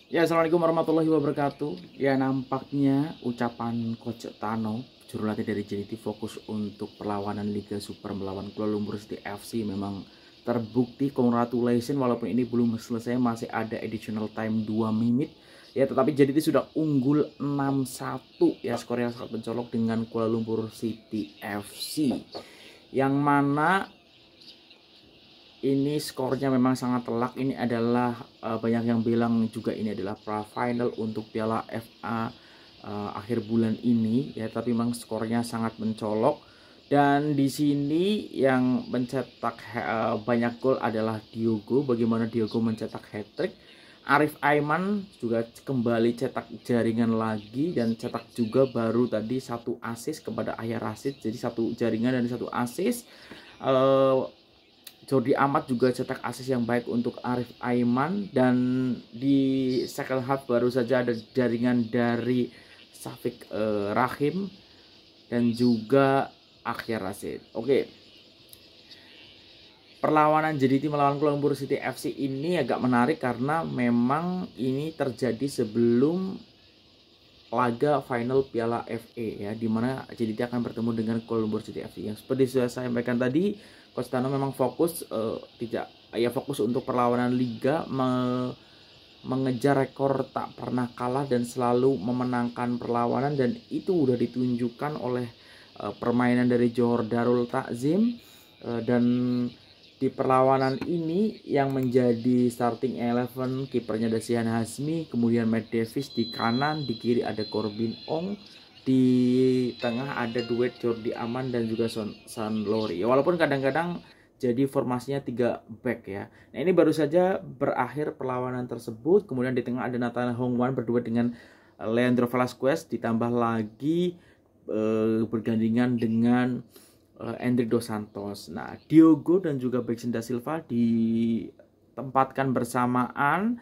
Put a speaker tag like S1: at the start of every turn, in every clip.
S1: Ya, assalamualaikum warahmatullahi wabarakatuh. Ya, nampaknya ucapan Coach Tano, juru latih dari JDT, fokus untuk perlawanan Liga Super melawan Kuala Lumpur City FC memang terbukti. Congratulations, walaupun ini belum selesai, masih ada additional time 2 menit. Ya, tetapi JDT sudah unggul 6-1 ya, skor yang sangat mencolok dengan Kuala Lumpur City FC. Yang mana ini skornya memang sangat telak. Ini adalah banyak yang bilang juga ini adalah pra final untuk Piala FA akhir bulan ini ya, tapi memang skornya sangat mencolok. Dan di sini yang mencetak banyak gol adalah Diogo. Bagaimana Diogo mencetak hat-trick. Arif Aiman juga kembali cetak jaringan lagi dan cetak juga baru tadi satu assist kepada Ayah Rashid. Jadi satu jaringan dan satu assist. Jordi Amat juga cetak assist yang baik untuk Arif Aiman. Dan di second half baru saja ada jaringan dari Safik Rahim dan juga Akhir Rashid. Oke. Perlawanan JDT melawan Kuala Lumpur City FC ini agak menarik karena memang ini terjadi sebelum laga final Piala FA ya, dimana JDT akan bertemu dengan Kuala Lumpur City FC. Yang seperti sudah saya sampaikan tadi, Coach Tano memang fokus fokus untuk perlawanan liga, mengejar rekor tak pernah kalah dan selalu memenangkan perlawanan, dan itu udah ditunjukkan oleh permainan dari Johor Darul Takzim. Dan di perlawanan ini yang menjadi starting 11 kipernya Dasihan Hasmi, kemudian Matt Davis di kanan, di kiri ada Corbin Ong, di tengah ada duet Jordi Aman dan juga Son Lori. Walaupun kadang-kadang jadi formasinya 3 back ya. Nah, ini baru saja berakhir perlawanan tersebut. Kemudian di tengah ada Nathan Hongwan berduet dengan Leandro Velasquez, ditambah lagi bergandingan dengan Endrick Dos Santos. Nah, Diogo dan juga Beksin da Silva ditempatkan bersamaan,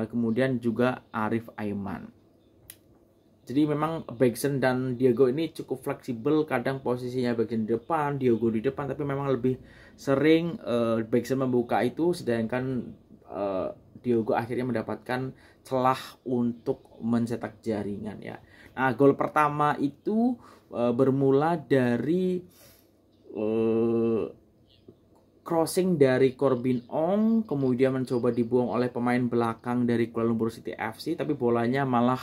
S1: kemudian juga Arif Aiman. Jadi memang Beksin dan Diogo ini cukup fleksibel, kadang posisinya Beksin di depan, Diogo di depan, tapi memang lebih sering Beksin membuka itu, sedangkan Diogo akhirnya mendapatkan celah untuk mencetak jaringan ya. Nah, gol pertama itu bermula dari crossing dari Corbin Ong, kemudian mencoba dibuang oleh pemain belakang dari Kuala Lumpur City FC, tapi bolanya malah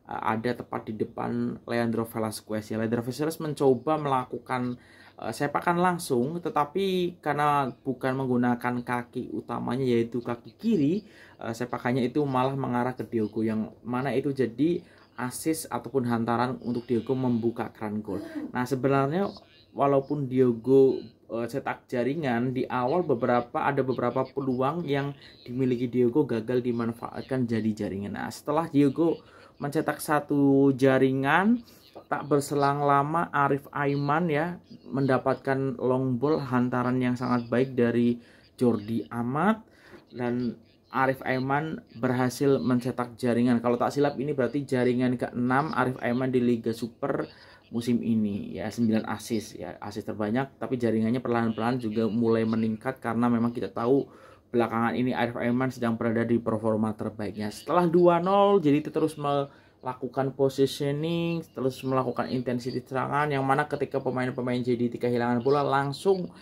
S1: ada tepat di depan Leandro Velasquez ya. Leandro Velasquez mencoba melakukan sepakan langsung, tetapi karena bukan menggunakan kaki utamanya yaitu kaki kiri, sepakannya itu malah mengarah ke Diogo, yang mana itu jadi assist ataupun hantaran untuk Diogo membuka keran gol. Nah, sebenarnya walaupun Diogo cetak jaringan di awal, ada beberapa peluang yang dimiliki Diogo gagal dimanfaatkan jadi jaringan. Nah, setelah Diogo mencetak satu jaringan, tak berselang lama Arif Aiman ya mendapatkan long ball, hantaran yang sangat baik dari Jordi Amat, dan Arif Aiman berhasil mencetak jaringan. Kalau tak silap ini berarti jaringan ke-6 Arif Aiman di Liga Super musim ini ya, 9 assist ya, assist terbanyak. Tapi jaringannya perlahan-lahan juga mulai meningkat karena memang kita tahu belakangan ini Arif Aiman sedang berada di performa terbaiknya. Setelah 2-0 jadi terus melakukan positioning, terus melakukan intensity serangan, yang mana ketika pemain-pemain JDT kehilangan bola langsung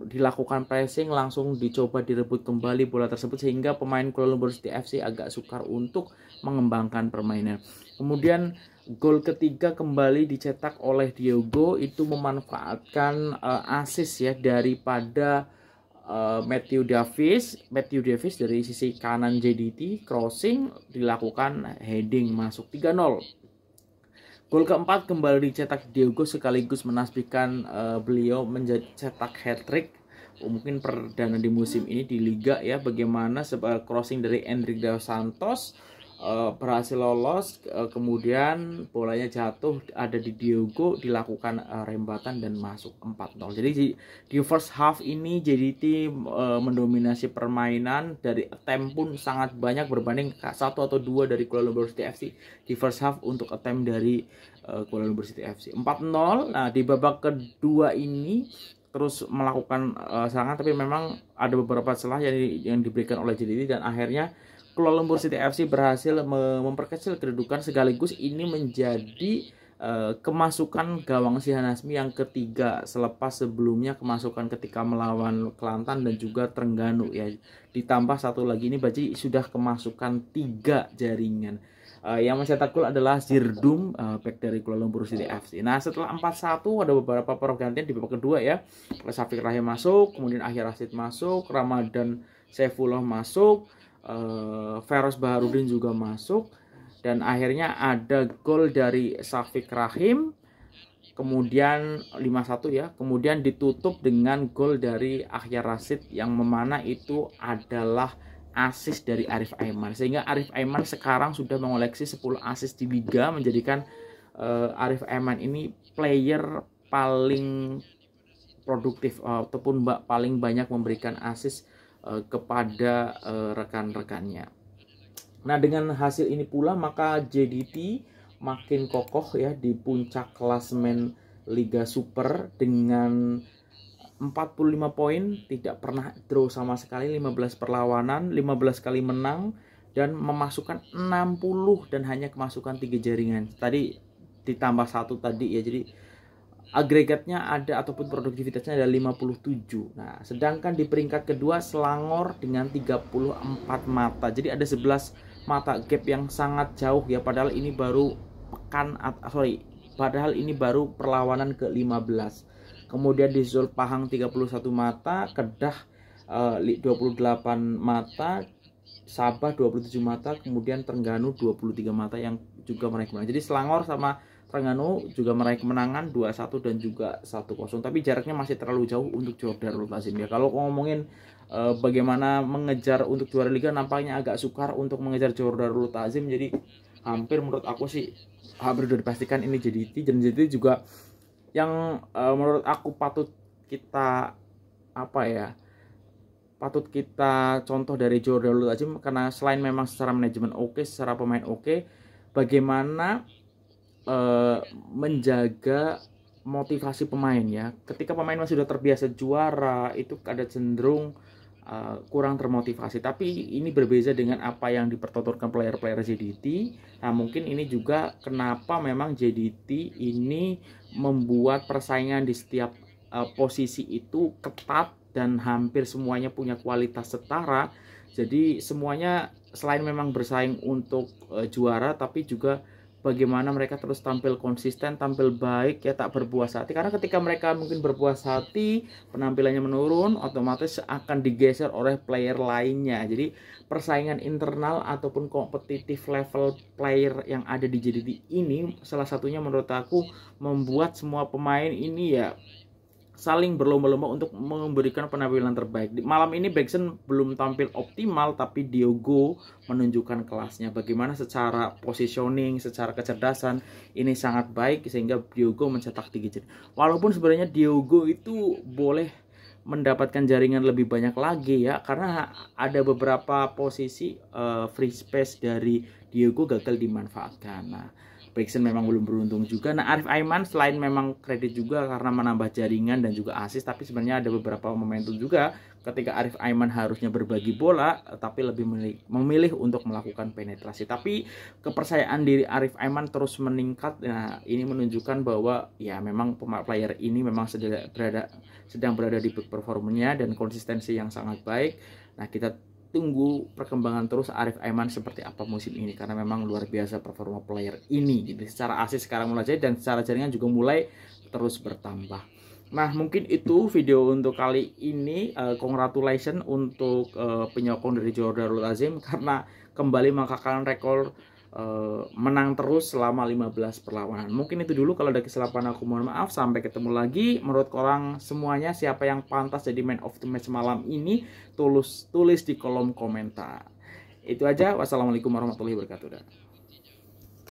S1: dilakukan pressing, langsung dicoba direbut kembali bola tersebut, sehingga pemain Kuala Lumpur City FC agak sukar untuk mengembangkan permainan. Kemudian gol ketiga kembali dicetak oleh Diogo, itu memanfaatkan assist ya daripada Matthew Davis dari sisi kanan JDT, crossing dilakukan, heading masuk 3-0. Gol keempat kembali dicetak Diogo, sekaligus menasbihkan beliau mencetak hat-trick mungkin perdana di musim ini di Liga ya. Bagaimana crossing dari Endrick Dos Santos berhasil lolos, kemudian bolanya jatuh ada di Diogo, dilakukan rembatan dan masuk 4-0. Jadi di first half ini JDT mendominasi permainan, dari attempt pun sangat banyak berbanding 1 atau 2 dari Kuala Lumpur City FC di first half untuk attempt dari Kuala Lumpur City FC. 4-0. Nah, di babak kedua ini terus melakukan serangan, tapi memang ada beberapa celah yang diberikan oleh JDT, dan akhirnya Kuala Lumpur City FC berhasil memperkecil kedudukan, sekaligus ini menjadi kemasukan gawang Shihan Hazmi yang ketiga selepas sebelumnya kemasukan ketika melawan Kelantan dan juga Trengganu ya. Ditambah satu lagi ini berarti sudah kemasukan 3 jaringan. Yang mencetak gol adalah Zirdum, back dari Kuala Lumpur City FC. Nah, setelah 4-1 ada beberapa pergantian di babak kedua ya. Syafiq Rahim masuk, kemudian Akhir Rashid masuk, Ramadan Saifullah masuk, Feros Baharudin juga masuk. Dan akhirnya ada gol dari Syafiq Rahim, kemudian 5-1 ya, kemudian ditutup dengan gol dari Akhir Rashid yang memana itu adalah assist dari Arif Aiman, sehingga Arif Aiman sekarang sudah mengoleksi 10 assist di Liga, menjadikan Arif Aiman ini player paling produktif ataupun paling banyak memberikan assist kepada rekan-rekannya. Nah, dengan hasil ini pula maka JDT makin kokoh ya di puncak klasemen Liga Super dengan 45 poin, tidak pernah draw sama sekali, 15 perlawanan, 15 kali menang dan memasukkan 60 dan hanya kemasukan 3 jaringan. Tadi ditambah 1 tadi ya, jadi agregatnya ada ataupun produktivitasnya ada 57. Nah, sedangkan di peringkat kedua Selangor dengan 34 mata. Jadi ada 11 mata gap yang sangat jauh ya, padahal ini baru padahal ini baru perlawanan ke-15. Kemudian di Zul Pahang 31 mata, Kedah 28 mata, Sabah 27 mata, kemudian Trengganu 23 mata yang juga meraih kemenangan. Jadi Selangor sama Trengganu juga meraih kemenangan 2-1 dan juga 1-0. Tapi jaraknya masih terlalu jauh untuk juara Darul Azim ya. Kalau ngomongin bagaimana mengejar untuk juara liga, nampaknya agak sukar untuk mengejar juara Darul Azim. Jadi hampir menurut aku sih hampir sudah dipastikan ini JDT, dan JDT juga yang menurut aku patut kita patut kita contoh dari juara Darul Azim, karena selain memang secara manajemen oke, secara pemain oke, bagaimana menjaga motivasi pemain ya. Ketika pemain masih sudah terbiasa juara, itu ada cenderung kurang termotivasi. Tapi ini berbeda dengan apa yang dipertontonkan player-player JDT. Nah, mungkin ini juga kenapa memang JDT ini membuat persaingan di setiap posisi itu ketat dan hampir semuanya punya kualitas setara. Jadi semuanya selain memang bersaing untuk juara, tapi juga bagaimana mereka terus tampil konsisten, tampil baik ya, tak berpuas hati. Karena ketika mereka mungkin berpuas hati, penampilannya menurun, otomatis akan digeser oleh player lainnya. Jadi persaingan internal ataupun kompetitif level player yang ada di JDT ini salah satunya menurut aku membuat semua pemain ini ya saling berlomba-lomba untuk memberikan penampilan terbaik. Malam ini Bexen belum tampil optimal, tapi Diogo menunjukkan kelasnya. Bagaimana secara positioning, secara kecerdasan ini sangat baik sehingga Diogo mencetak 3 jaringan. Walaupun sebenarnya Diogo itu boleh mendapatkan jaringan lebih banyak lagi ya, karena ada beberapa posisi free space dari Diogo gagal dimanfaatkan. Nah, Bexen memang belum beruntung juga. Nah, Arif Aiman selain memang kredit juga karena menambah jaringan dan juga assist, tapi sebenarnya ada beberapa momentum juga ketika Arif Aiman harusnya berbagi bola, tapi lebih memilih untuk melakukan penetrasi. Tapi kepercayaan diri Arif Aiman terus meningkat. Nah, ini menunjukkan bahwa ya memang player ini memang sedang berada di peak performanya dan konsistensi yang sangat baik. Nah, kita tunggu perkembangan terus Arif Aiman seperti apa musim ini, karena memang luar biasa performa player ini gitu. Secara assist sekarang mulai jadi dan secara jaringan juga mulai terus bertambah. Nah, mungkin itu video untuk kali ini. Congratulations untuk penyokong dari juara Darul Azim karena kembali mengangkatkan rekor menang terus selama 15 perlawanan. Mungkin itu dulu, kalau ada kesalahan aku mohon maaf. Sampai ketemu lagi. Menurut korang semuanya siapa yang pantas jadi man of the match malam ini? Tulis di kolom komentar. Itu aja. Wassalamualaikum warahmatullahi wabarakatuh.